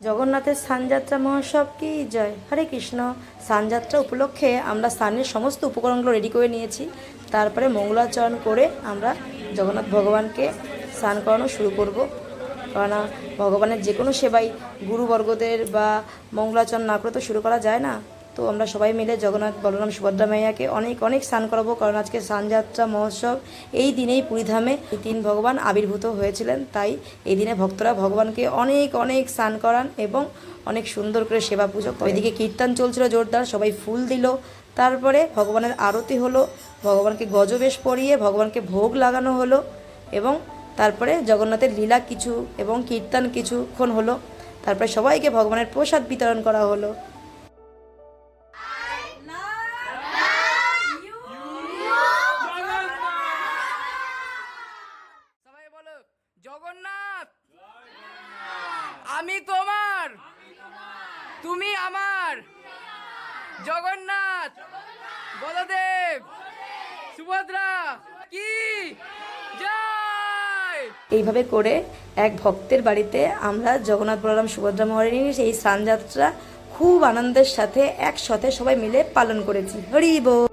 জগন্নাথের স্নানযাত্রা মহোৎসব কি জয়, হরে কৃষ্ণ। স্নানযাত্রা উপলক্ষে আমরা স্নানের সমস্ত উপকরণগুলো রেডি করে নিয়েছি। তারপরে মঙ্গলাচরণ করে আমরা জগন্নাথ ভগবানকে স্নান করানো শুরু করব। কেননা ভগবানের যে কোনো সেবাই গুরুবর্গদের বা মঙ্গলাচরণ না করে তো শুরু করা যায় না। তো আমরা সবাই মিলে জগন্নাথ বলরাম সুভদ্রা মাইয়াকে অনেক অনেক স্নান করাবো। কারণ আজকে স্নানযাত্রা মহোৎসব, এই দিনেই পুরীধামে তিন ভগবান আবির্ভূত হয়েছিলেন। তাই এই দিনে ভক্তরা ভগবানকে অনেক অনেক স্নান করান এবং অনেক সুন্দর করে সেবা পুজো করে। এদিকে কীর্তন চলছিল জোরদার, সবাই ফুল দিল। তারপরে ভগবানের আরতি হলো, ভগবানকে গজবেশ পরিয়ে ভগবানকে ভোগ লাগানো হলো এবং তারপরে জগন্নাথের লীলা কিছু এবং কীর্তন কিছুক্ষণ হলো। তারপরে সবাইকে ভগবানের প্রসাদ বিতরণ করা হলো। জগন্নাথ, আমি তোমার, তুমি আমার। জগন্নাথ, বলদেব, সুভদ্রা কি জয়। এইভাবে করে এক ভক্তের বাড়িতে আমরা জগন্নাথ বলরাম সুভদ্রা মহারানীর এই স্নানযাত্রা খুব আনন্দের সাথে একসাথে সবাই মিলে পালন করেছি। হরি বল।